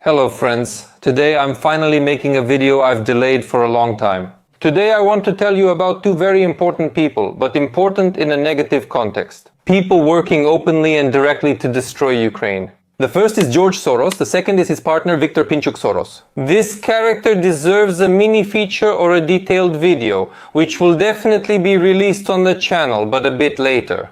Hello friends, today I'm finally making a video I've delayed for a long time. Today I want to tell you about two very important people, but important in a negative context. People working openly and directly to destroy Ukraine. The first is George Soros, the second is his partner Victor Pinchuk Soros. This character deserves a mini feature or a detailed video, which will definitely be released on the channel, but a bit later.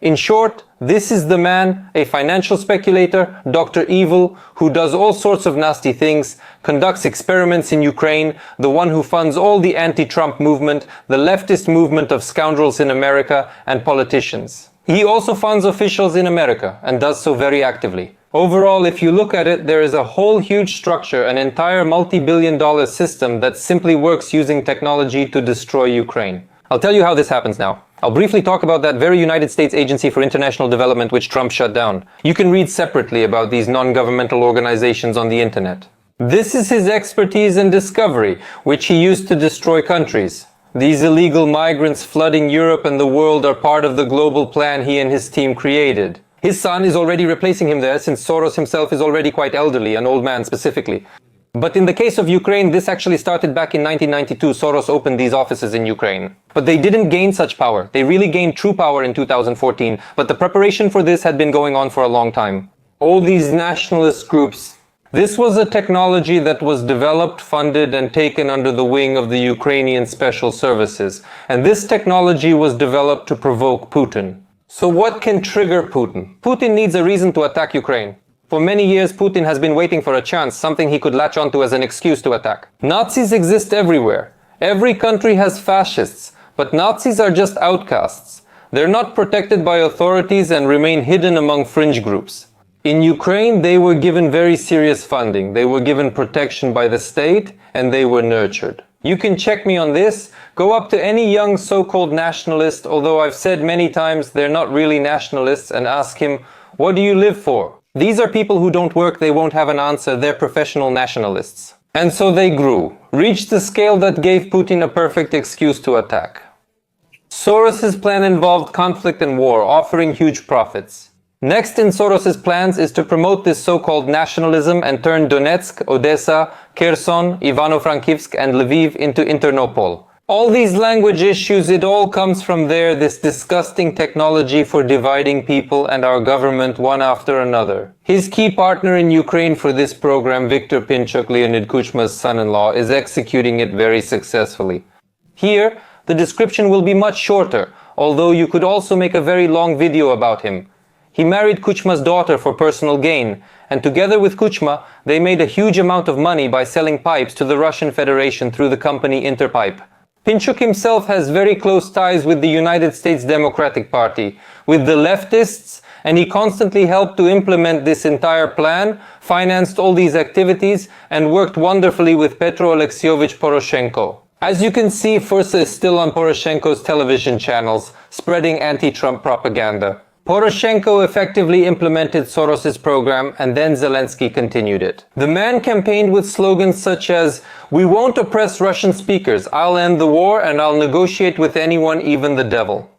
In short, this is the man, a financial speculator, Dr. Evil, who does all sorts of nasty things, conducts experiments in Ukraine, the one who funds all the anti-Trump movement, the leftist movement of scoundrels in America, and politicians. He also funds officials in America, and does so very actively. Overall, if you look at it, there is a whole huge structure, an entire multi-billion-dollar system that simply works using technology to destroy Ukraine. I'll tell you how this happens now. I'll briefly talk about that very United States Agency for International Development which Trump shut down. You can read separately about these non-governmental organizations on the internet. This is his expertise and discovery, which he used to destroy countries. These illegal migrants flooding Europe and the world are part of the global plan he and his team created. His son is already replacing him there, since Soros himself is already quite elderly, an old man specifically. But in the case of Ukraine, this actually started back in 1992. Soros opened these offices in Ukraine. But they didn't gain such power. They really gained true power in 2014. But the preparation for this had been going on for a long time. All these nationalist groups. This was a technology that was developed, funded, and taken under the wing of the Ukrainian special services. And this technology was developed to provoke Putin. So what can trigger Putin? Putin needs a reason to attack Ukraine. For many years, Putin has been waiting for a chance, something he could latch onto as an excuse to attack. Nazis exist everywhere. Every country has fascists, but Nazis are just outcasts. They're not protected by authorities and remain hidden among fringe groups. In Ukraine, they were given very serious funding. They were given protection by the state, and they were nurtured. You can check me on this. Go up to any young so-called nationalist, although I've said many times they're not really nationalists, and ask him, what do you live for? These are people who don't work, they won't have an answer, they're professional nationalists. And so they grew, reached the scale that gave Putin a perfect excuse to attack. Soros's plan involved conflict and war, offering huge profits. Next in Soros's plans is to promote this so-called nationalism and turn Donetsk, Odessa, Kherson, Ivano-Frankivsk and Lviv into Internapol. All these language issues, it all comes from there, this disgusting technology for dividing people and our government one after another. His key partner in Ukraine for this program, Viktor Pinchuk, Leonid Kuchma's son-in-law, is executing it very successfully. Here, the description will be much shorter, although you could also make a very long video about him. He married Kuchma's daughter for personal gain, and together with Kuchma, they made a huge amount of money by selling pipes to the Russian Federation through the company Interpipe. Pinchuk himself has very close ties with the United States Democratic Party, with the leftists, and he constantly helped to implement this entire plan, financed all these activities, and worked wonderfully with Petro Alexievich Poroshenko. As you can see, Fursa is still on Poroshenko's television channels, spreading anti-Trump propaganda. Poroshenko effectively implemented Soros's program, and then Zelensky continued it. The man campaigned with slogans such as, "We won't oppress Russian speakers, I'll end the war and I'll negotiate with anyone, even the devil."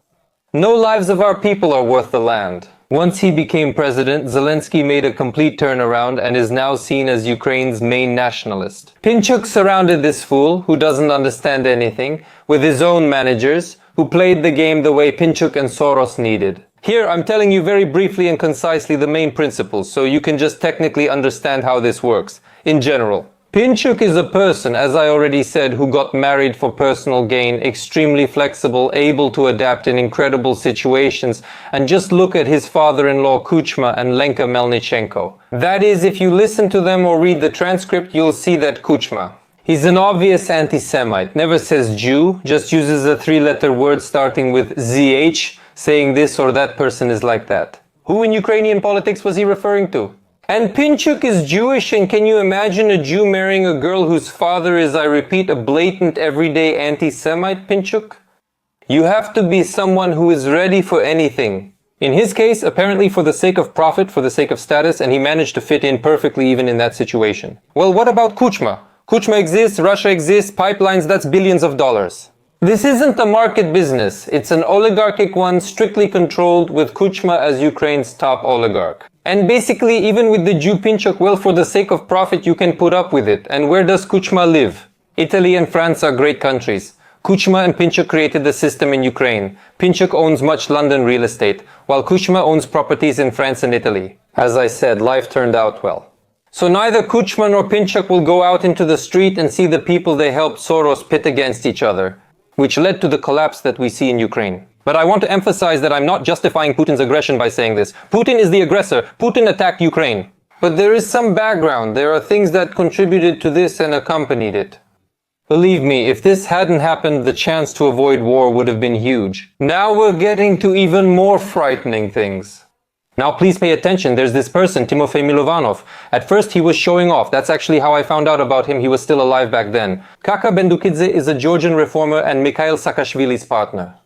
No lives of our people are worth the land. Once he became president, Zelensky made a complete turnaround and is now seen as Ukraine's main nationalist. Pinchuk surrounded this fool, who doesn't understand anything, with his own managers, who played the game the way Pinchuk and Soros needed. Here, I'm telling you very briefly and concisely the main principles, so you can just technically understand how this works, in general. Pinchuk is a person, as I already said, who got married for personal gain, extremely flexible, able to adapt in incredible situations, and just look at his father-in-law Kuchma and Lenka Melnichenko. That is, if you listen to them or read the transcript, you'll see that Kuchma. He's an obvious anti-Semite, never says Jew, just uses a three-letter word starting with ZH, saying this or that person is like that. Who in Ukrainian politics was he referring to? And Pinchuk is Jewish, and can you imagine a Jew marrying a girl whose father is, I repeat, a blatant everyday anti-Semite, Pinchuk? You have to be someone who is ready for anything. In his case, apparently for the sake of profit, for the sake of status, and he managed to fit in perfectly even in that situation. Well, what about Kuchma? Kuchma exists, Russia exists, pipelines, that's billions of dollars. This isn't a market business, it's an oligarchic one strictly controlled with Kuchma as Ukraine's top oligarch. And basically, even with the Jew Pinchuk, well, for the sake of profit, you can put up with it. And where does Kuchma live? Italy and France are great countries. Kuchma and Pinchuk created the system in Ukraine. Pinchuk owns much London real estate, while Kuchma owns properties in France and Italy. As I said, life turned out well. So neither Kuchma nor Pinchuk will go out into the street and see the people they helped Soros pit against each other, which led to the collapse that we see in Ukraine. But I want to emphasize that I'm not justifying Putin's aggression by saying this. Putin is the aggressor. Putin attacked Ukraine. But there is some background. There are things that contributed to this and accompanied it. Believe me, if this hadn't happened, the chance to avoid war would have been huge. Now we're getting to even more frightening things. Now please pay attention, there's this person, Timofey Milovanov. At first he was showing off, that's actually how I found out about him, he was still alive back then. Kaka Bendukidze is a Georgian reformer and Mikhail Saakashvili's partner.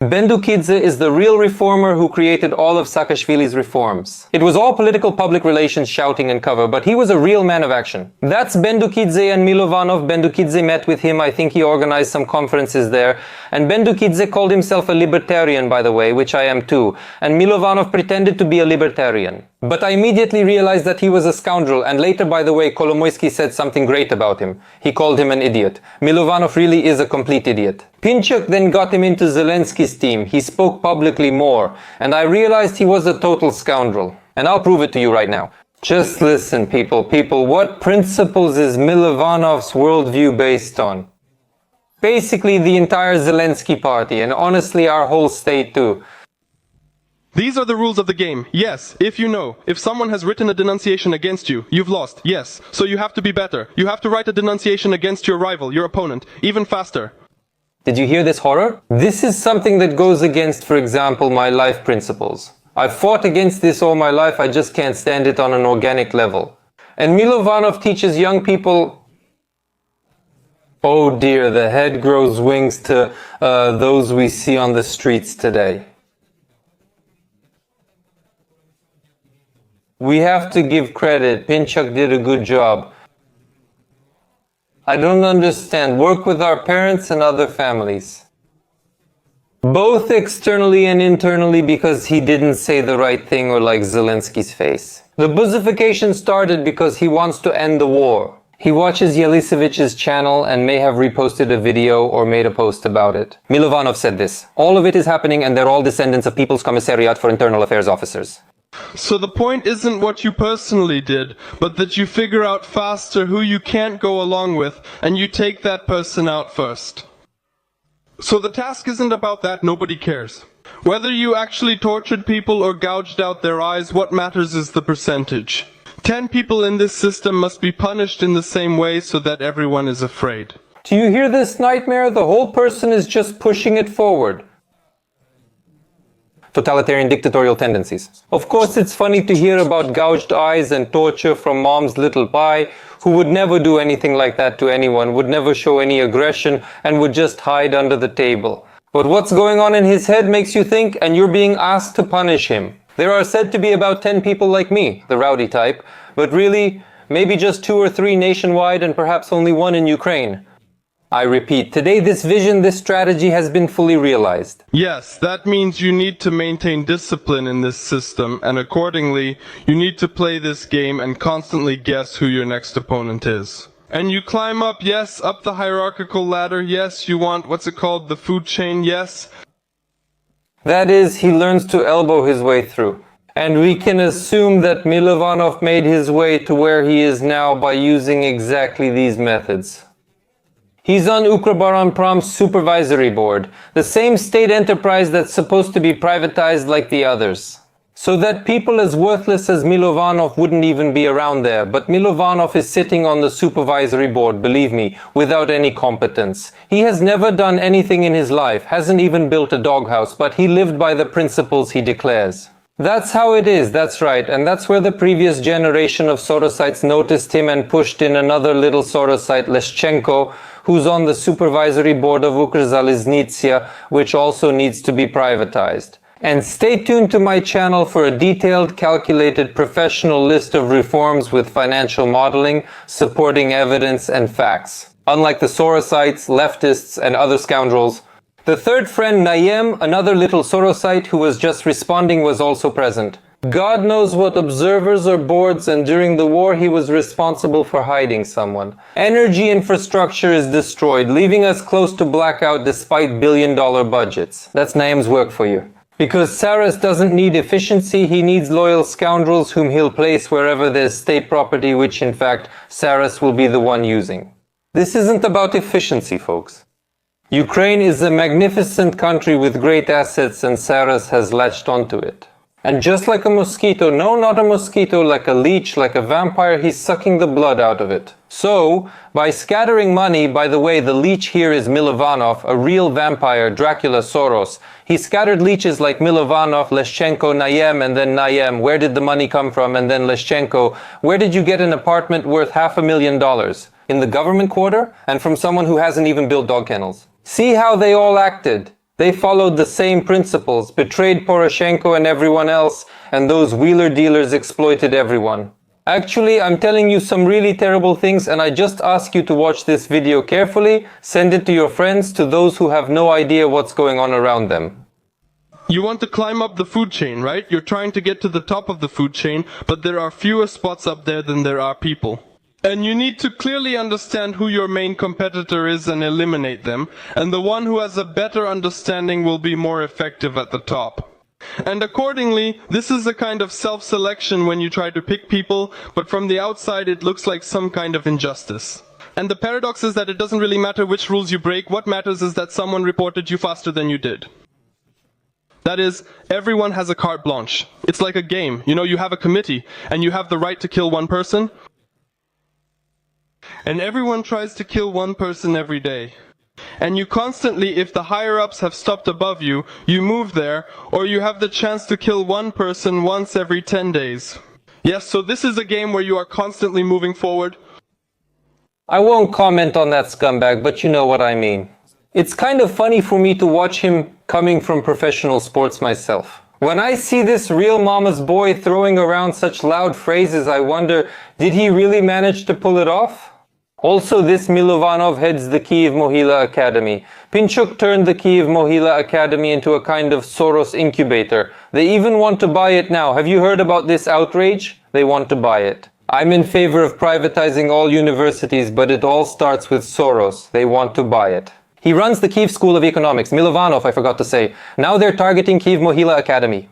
Bendukidze is the real reformer who created all of Saakashvili's reforms. It was all political public relations shouting and cover, but he was a real man of action. That's Bendukidze and Milovanov. Bendukidze met with him, I think he organized some conferences there. And Bendukidze called himself a libertarian, by the way, which I am too. And Milovanov pretended to be a libertarian. But I immediately realized that he was a scoundrel, and later, by the way, Kolomoisky said something great about him. He called him an idiot. Milovanov really is a complete idiot. Pinchuk then got him into Zelensky's team. He spoke publicly more, and I realized he was a total scoundrel. And I'll prove it to you right now. Just listen, people. What principles is Milovanov's worldview based on? Basically, the entire Zelensky party, and honestly, our whole state too. These are the rules of the game. Yes, if you know. If someone has written a denunciation against you, you've lost. Yes. So you have to be better. You have to write a denunciation against your rival, your opponent, even faster. Did you hear this horror? This is something that goes against, for example, my life principles. I've fought against this all my life, I just can't stand it on an organic level. And Milovanov teaches young people... Oh dear, the head grows wings to those we see on the streets today. We have to give credit. Pinchuk did a good job. I don't understand. Work with our parents and other families. Both externally and internally because he didn't say the right thing or like Zelensky's face. The Buzification started because he wants to end the war. He watches Yelisevich's channel and may have reposted a video or made a post about it. Milovanov said this. All of it is happening and they're all descendants of People's Commissariat for Internal Affairs officers. So the point isn't what you personally did, but that you figure out faster who you can't go along with, and you take that person out first. So the task isn't about that, nobody cares. Whether you actually tortured people or gouged out their eyes, what matters is the percentage. 10 people in this system must be punished in the same way so that everyone is afraid. Do you hear this nightmare? The whole person is just pushing it forward. Totalitarian dictatorial tendencies. Of course, it's funny to hear about gouged eyes and torture from mom's little pie, who would never do anything like that to anyone, would never show any aggression, and would just hide under the table. But what's going on in his head makes you think, and you're being asked to punish him. There are said to be about 10 people like me, the rowdy type, but really, maybe just 2 or 3 nationwide and perhaps only 1 in Ukraine. I repeat, today this vision, this strategy has been fully realized. Yes, that means you need to maintain discipline in this system, and accordingly, you need to play this game and constantly guess who your next opponent is. And you climb up, yes, up the hierarchical ladder, yes, you want, what's it called, the food chain, yes. That is, he learns to elbow his way through. And we can assume that Milovanov made his way to where he is now by using exactly these methods. He's on Ukroboronprom's supervisory board, the same state enterprise that's supposed to be privatized like the others. So that people as worthless as Milovanov wouldn't even be around there, but Milovanov is sitting on the supervisory board, believe me, without any competence. He has never done anything in his life, hasn't even built a doghouse, but he lived by the principles he declares. That's how it is, that's right, and that's where the previous generation of Sorosites noticed him and pushed in another little Sorosite, Leshchenko, who's on the supervisory board of Ukrzaliznytsia, which also needs to be privatized. And stay tuned to my channel for a detailed, calculated, professional list of reforms with financial modeling, supporting evidence and facts. Unlike the Sorosites, leftists, and other scoundrels, the third friend, Naiem, another little Sorosite who was just responding, was also present. God knows what observers or boards, and during the war he was responsible for hiding someone. Energy infrastructure is destroyed, leaving us close to blackout despite billion-dollar budgets. That's Naim's work for you. Because Soros doesn't need efficiency, he needs loyal scoundrels whom he'll place wherever there's state property, which in fact Soros will be the one using. This isn't about efficiency, folks. Ukraine is a magnificent country with great assets, and Soros has latched onto it. And just like a mosquito, no, not a mosquito, like a leech, like a vampire, he's sucking the blood out of it. So, by scattering money, by the way, the leech here is Milovanov, a real vampire, Dracula, Soros. He scattered leeches like Milovanov, Leshchenko, Naim, and then Naim. Where did the money come from? And then Leshchenko. Where did you get an apartment worth $500,000? In the government quarter? And from someone who hasn't even built dog kennels. See how they all acted. They followed the same principles, betrayed Poroshenko and everyone else, and those wheeler dealers exploited everyone. Actually, I'm telling you some really terrible things, and I just ask you to watch this video carefully, send it to your friends, to those who have no idea what's going on around them. You want to climb up the food chain, right? You're trying to get to the top of the food chain, but there are fewer spots up there than there are people. And you need to clearly understand who your main competitor is and eliminate them, and the one who has a better understanding will be more effective at the top. And accordingly, this is a kind of self-selection when you try to pick people, but from the outside it looks like some kind of injustice. And the paradox is that it doesn't really matter which rules you break, what matters is that someone reported you faster than you did. That is, everyone has a carte blanche. It's like a game. You know, you have a committee, and you have the right to kill one person, and everyone tries to kill one person every day. And you constantly, if the higher-ups have stopped above you, you move there, or you have the chance to kill one person once every 10 days. Yes, so this is a game where you are constantly moving forward. I won't comment on that scumbag, but you know what I mean. It's kind of funny for me to watch him coming from professional sports myself. When I see this real mama's boy throwing around such loud phrases, I wonder, did he really manage to pull it off? Also, this Milovanov heads the Kyiv Mohila Academy. Pinchuk turned the Kyiv Mohila Academy into a kind of Soros incubator. They even want to buy it now. Have you heard about this outrage? They want to buy it. I'm in favor of privatizing all universities, but it all starts with Soros. They want to buy it. He runs the Kyiv School of Economics. Milovanov, I forgot to say. Now they're targeting Kyiv Mohila Academy.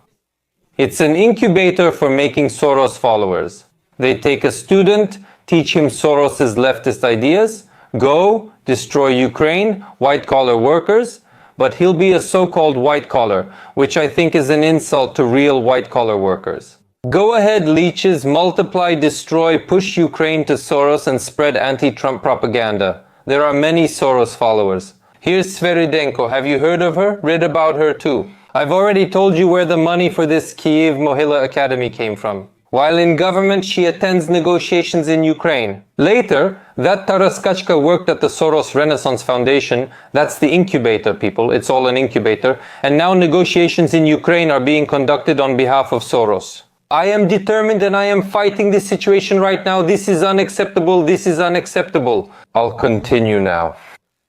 It's an incubator for making Soros followers. They take a student, teach him Soros's leftist ideas, go, destroy Ukraine, white-collar workers, but he'll be a so-called white-collar, which I think is an insult to real white-collar workers. Go ahead, leeches, multiply, destroy, push Ukraine to Soros and spread anti-Trump propaganda. There are many Soros followers. Here's Sveridenko. Have you heard of her? Read about her too. I've already told you where the money for this Kyiv Mohila Academy came from. While in government, she attends negotiations in Ukraine. Later, that Taraskachka worked at the Soros Renaissance Foundation. That's the incubator, people. It's all an incubator. And now negotiations in Ukraine are being conducted on behalf of Soros. I am determined and I am fighting this situation right now. This is unacceptable. This is unacceptable. I'll continue now.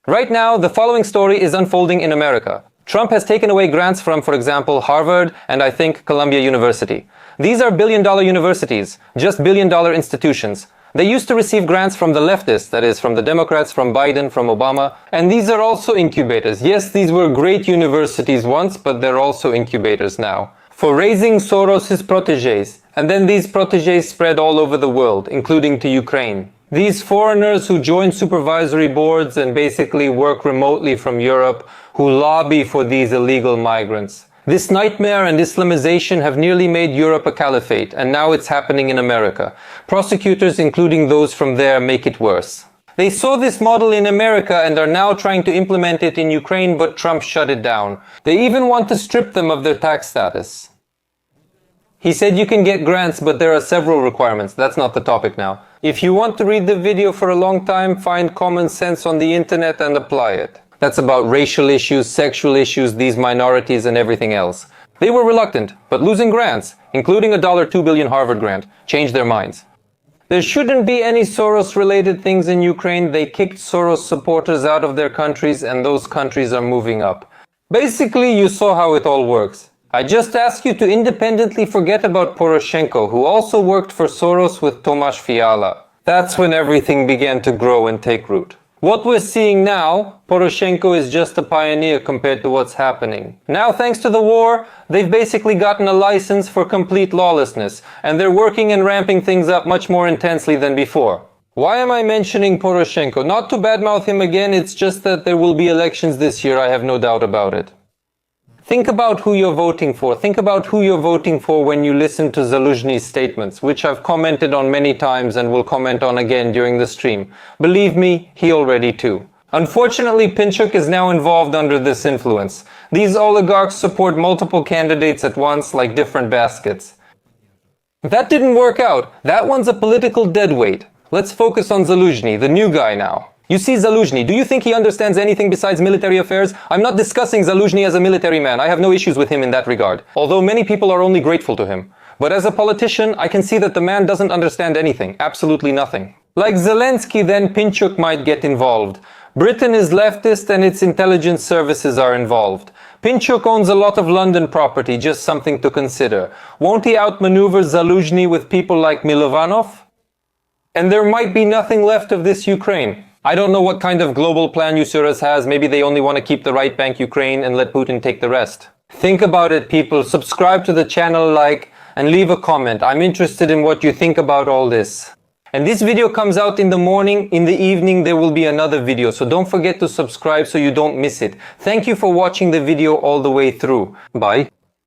Right now, the following story is unfolding in America. Trump has taken away grants from, for example, Harvard and I think Columbia University. These are billion-dollar universities, just billion-dollar institutions. They used to receive grants from the leftists, that is, from the Democrats, from Biden, from Obama, and these are also incubators. Yes, these were great universities once, but they're also incubators now. For raising Soros' protégés, and then these protégés spread all over the world, including to Ukraine. These foreigners who join supervisory boards and basically work remotely from Europe, who lobby for these illegal migrants. This nightmare and Islamization have nearly made Europe a caliphate, and now it's happening in America. Prosecutors, including those from there, make it worse. They saw this model in America and are now trying to implement it in Ukraine, but Trump shut it down. They even want to strip them of their tax status. He said you can get grants, but there are several requirements. That's not the topic now. If you want to read the video for a long time, find common sense on the internet and apply it. That's about racial issues, sexual issues, these minorities and everything else. They were reluctant, but losing grants, including a $2 billion Harvard grant, changed their minds. There shouldn't be any Soros-related things in Ukraine. They kicked Soros supporters out of their countries and those countries are moving up. Basically, you saw how it all works. I just ask you to independently forget about Poroshenko, who also worked for Soros with Tomasz Fiala. That's when everything began to grow and take root. What we're seeing now, Poroshenko is just a pioneer compared to what's happening. Now, thanks to the war, they've basically gotten a license for complete lawlessness, and they're working and ramping things up much more intensely than before. Why am I mentioning Poroshenko? Not to badmouth him again, it's just that there will be elections this year, I have no doubt about it. Think about who you're voting for. Think about who you're voting for when you listen to Zaluzhny's statements, which I've commented on many times and will comment on again during the stream. Believe me, he already too. Unfortunately, Pinchuk is now involved under this influence. These oligarchs support multiple candidates at once, like different baskets. That didn't work out. That one's a political deadweight. Let's focus on Zaluzhny, the new guy now. You see Zaluzhny, do you think he understands anything besides military affairs? I'm not discussing Zaluzhny as a military man. I have no issues with him in that regard. Although many people are only grateful to him. But as a politician, I can see that the man doesn't understand anything. Absolutely nothing. Like Zelensky, then Pinchuk might get involved. Britain is leftist and its intelligence services are involved. Pinchuk owns a lot of London property, just something to consider. Won't he outmaneuver Zaluzhny with people like Milovanov? And there might be nothing left of this Ukraine. I don't know what kind of global plan Soros has. Maybe they only want to keep the right bank Ukraine and let Putin take the rest. Think about it, people. Subscribe to the channel, like, and leave a comment. I'm interested in what you think about all this. And this video comes out in the morning. In the evening, there will be another video. So don't forget to subscribe so you don't miss it. Thank you for watching the video all the way through. Bye.